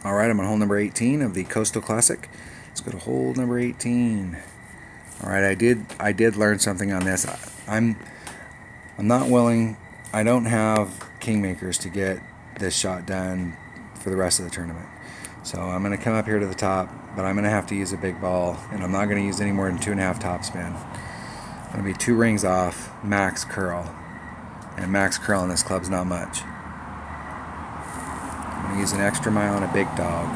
Alright, I'm on hole number 18 of the Coastal Classic. Let's go to hole number 18. Alright, I did learn something on this. I'm not willing, I don't have kingmakers to get this shot done for the rest of the tournament. So I'm going to come up here to the top, but I'm going to have to use a big ball, and I'm not going to use any more than 2.5 topspin. I'm going to be 2 rings off max curl, and max curl on this club's not much. I'm going to use an extra mile and a big dog.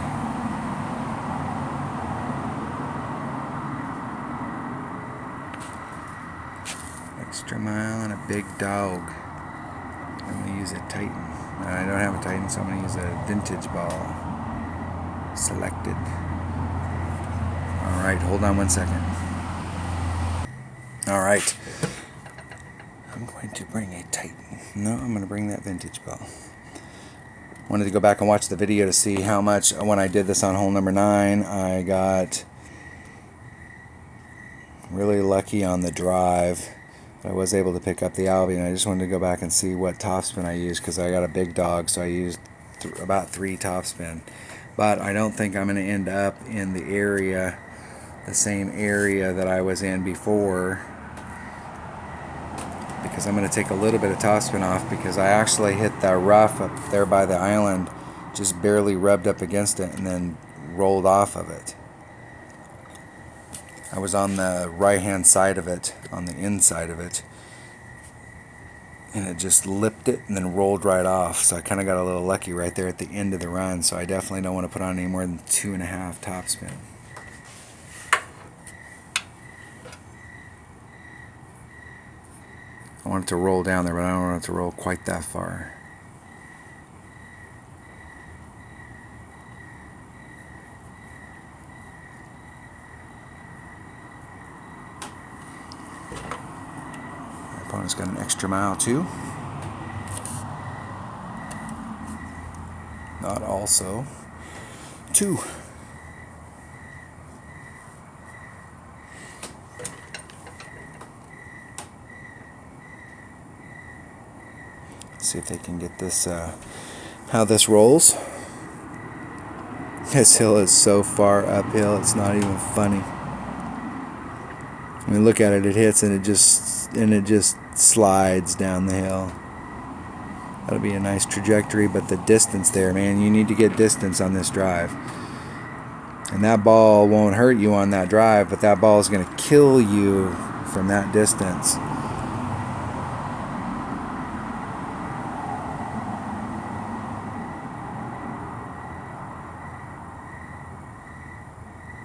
Extra mile and a big dog. I'm going to use a Titan. I don't have a Titan, so I'm going to use a vintage ball. Selected. Alright, hold on 1 second. Alright. I'm going to bring a Titan. No, I'm going to bring that vintage ball. Wanted to go back and watch the video to see how much, when I did this on hole number 9, I got really lucky on the drive. I was able to pick up the Albion. I just wanted to go back and see what topspin I used, because I got a big dog, so I used about 3 topspin. But I don't think I'm going to end up in the area, the same area that I was in before, because I'm going to take a little bit of topspin off, because I actually hit that rough up there by the island, just barely rubbed up against it and then rolled off of it. I was on the right hand side of it, on the inside of it, and it just lipped it and then rolled right off. So I kind of got a little lucky right there at the end of the run. So I definitely don't want to put on any more than 2.5 topspin. I want it to roll down there, but I don't want it to roll quite that far. My opponent's got an extra mile too. Not also 2. See if they can get this, how this rolls. This hill is so far uphill, it's not even funny. I mean, look at it, it hits and it just slides down the hill. That'll be a nice trajectory, but the distance there, man, you need to get distance on this drive. And that ball won't hurt you on that drive, but that ball is going to kill you from that distance.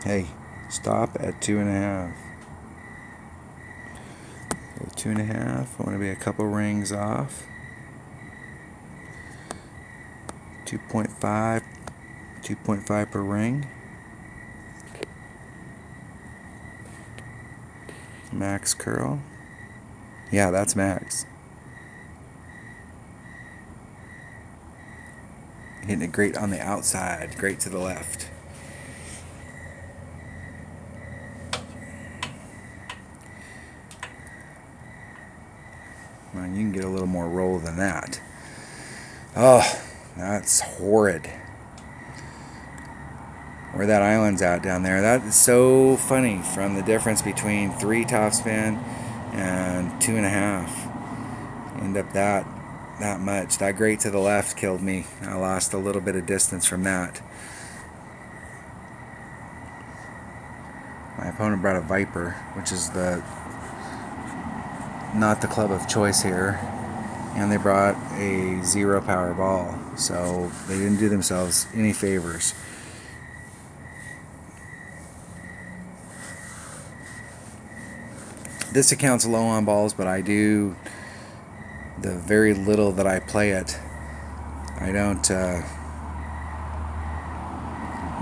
Hey, stop at 2.5. So 2.5. I want to be a couple rings off. 2.5 per ring. Max curl. Yeah, that's max. Hitting it great on the outside, great to the left. Well, you can get a little more roll than that. Oh, that's horrid. Where that island's at down there, that is so funny, from the difference between 3 topspin and 2.5. End up that much. That great to the left killed me. I lost a little bit of distance from that. My opponent brought a Viper, which is not the club of choice here, and they brought a 0 power ball, so they didn't do themselves any favors. This account's low on balls, but I do, the very little that I play it, I don't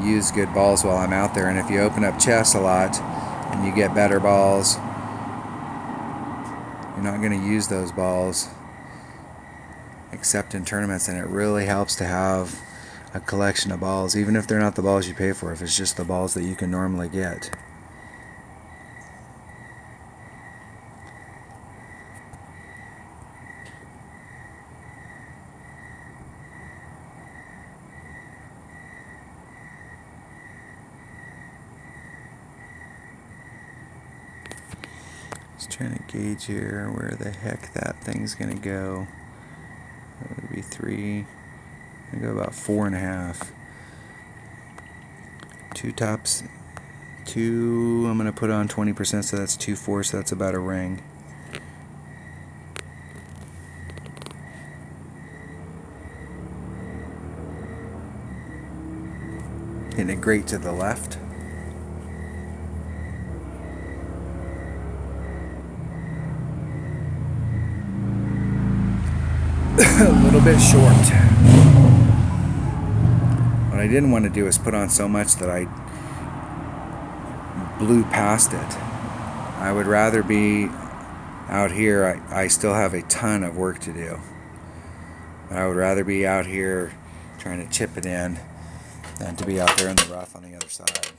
use good balls while I'm out there. And if you open up chess a lot and you get better balls, you're not going to use those balls except in tournaments, and it really helps to have a collection of balls, even if they're not the balls you pay for, if it's just the balls that you can normally get. Just trying to gauge here where the heck that thing's gonna go. That would be 3. I go about 4.5. 2 tops. 2. I'm gonna put on 20%, so that's 2/4. So that's about a ring. Hitting it great to the left. A little bit short. What I didn't want to do is put on so much that I blew past it. I would rather be out here. I still have a ton of work to do. But I would rather be out here trying to chip it in than to be out there in the rough on the other side.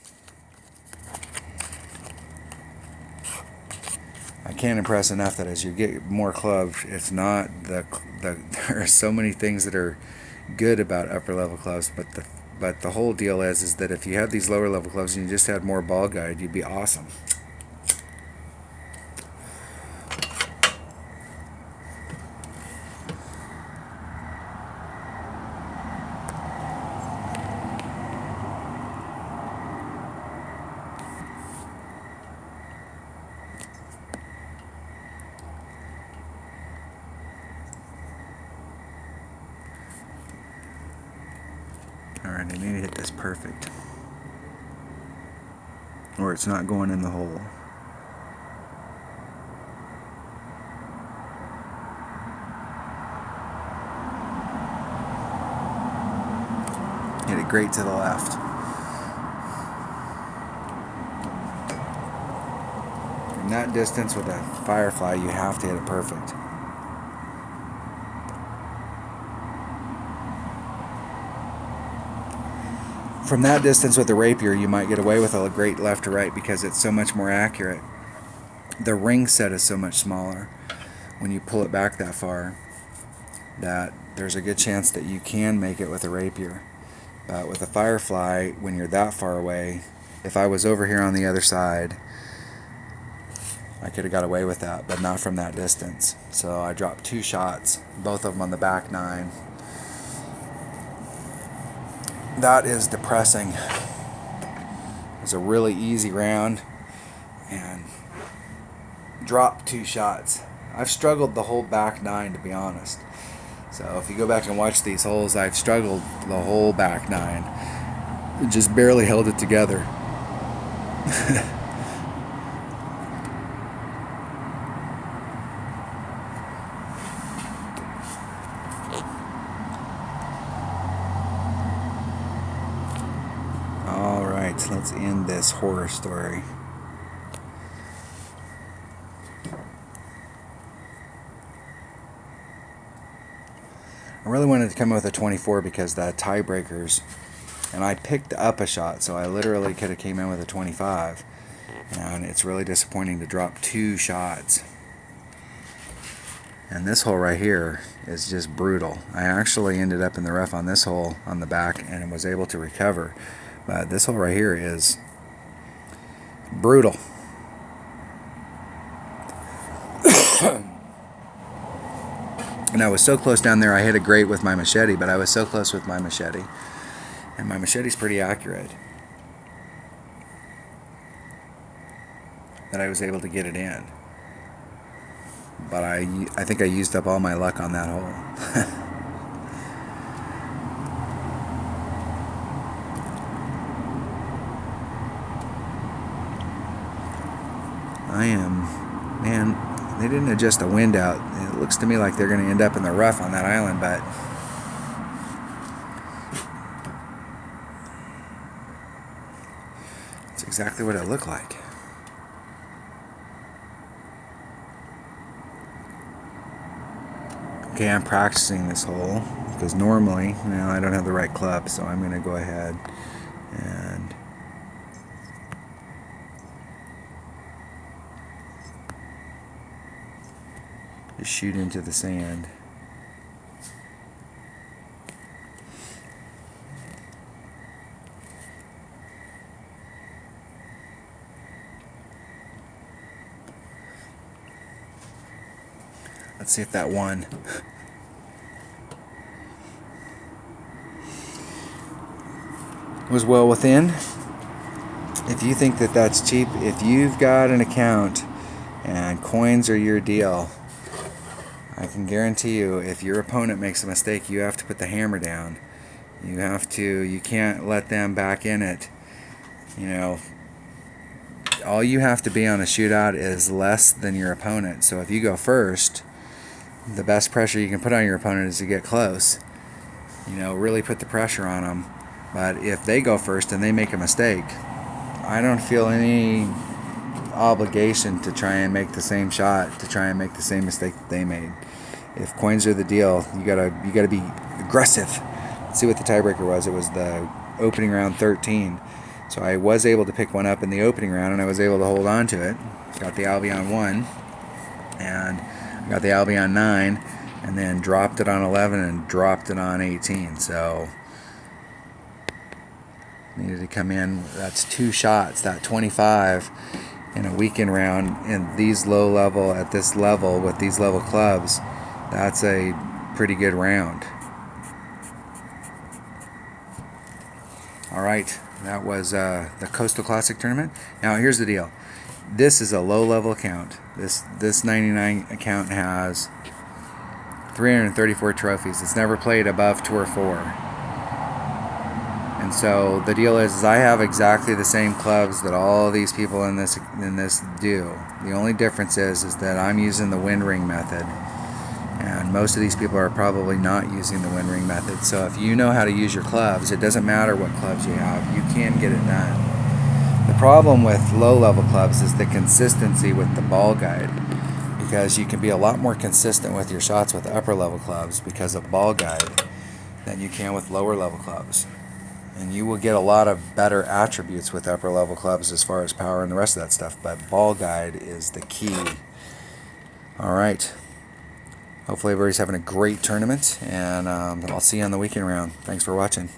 I can't impress enough that as you get more clubs, it's not there are so many things that are good about upper level clubs, but the whole deal is that if you had these lower level clubs and you just had more ball guide, you'd be awesome. Alright, I need to hit this perfect, or it's not going in the hole. Hit it great to the left. From that distance with a Firefly, you have to hit it perfect. From that distance with the rapier, you might get away with a great left to right because it's so much more accurate. The ring set is so much smaller when you pull it back that far that there's a good chance that you can make it with a rapier. But with a Firefly, when you're that far away, if I was over here on the other side, I could have got away with that, but not from that distance. So I dropped 2 shots, both of them on the back 9. That is depressing. It was a really easy round and dropped 2 shots. I've struggled the whole back 9, to be honest. So if you go back and watch these holes, I've struggled the whole back 9. Just barely held it together. Alright, let's end this horror story. I really wanted to come in with a 24 because the tiebreakers, and I picked up a shot, so I literally could have came in with a 25, and it's really disappointing to drop 2 shots. And this hole right here is just brutal. I actually ended up in the rough on this hole on the back and was able to recover, but this hole right here is brutal. And I was so close down there. I hit it great with my machete, but I was so close with my machete. And my machete's pretty accurate that I was able to get it in. But I think I used up all my luck on that hole. Man, they didn't adjust the wind out. It looks to me like they're going to end up in the rough on that island, but it's exactly what it looked like. Okay, I'm practicing this hole because normally, I don't have the right club, so I'm going to go ahead and just shoot into the sand. Let's see if that won. Was well within. If you think that that's cheap, if you've got an account and coins are your deal, I can guarantee you, if your opponent makes a mistake, you have to put the hammer down. You can't let them back in it. You know, all you have to be on a shootout is less than your opponent. So if you go first, the best pressure you can put on your opponent is to get close. You know, really put the pressure on them. But if they go first and they make a mistake, I don't feel any obligation to try and make the same shot, to try and make the same mistake that they made. If coins are the deal, you gotta be aggressive. Let's see what the tiebreaker was. It was the opening round 13. So I was able to pick one up in the opening round, and I was able to hold on to it. Got the Albion 1, and got the Albion 9, and then dropped it on 11 and dropped it on 18. So needed to come in. That's 2 shots. That 25 in a weekend round in these low level, at this level with these level clubs, that's a pretty good round. All right, that was the Coastal Classic tournament. Now here's the deal. This is a low-level account. This 99 account has 334 trophies. It's never played above Tour 4. And so the deal is I have exactly the same clubs that all of these people in this do. The only difference is that I'm using the wind ring method. And most of these people are probably not using the wind ring method. So if you know how to use your clubs, it doesn't matter what clubs you have, you can get it done. The problem with low-level clubs is the consistency with the ball guide, because you can be a lot more consistent with your shots with upper-level clubs because of ball guide than you can with lower-level clubs. And you will get a lot of better attributes with upper-level clubs as far as power and the rest of that stuff, but ball guide is the key. All right. Hopefully everybody's having a great tournament, and I'll see you on the weekend round. Thanks for watching.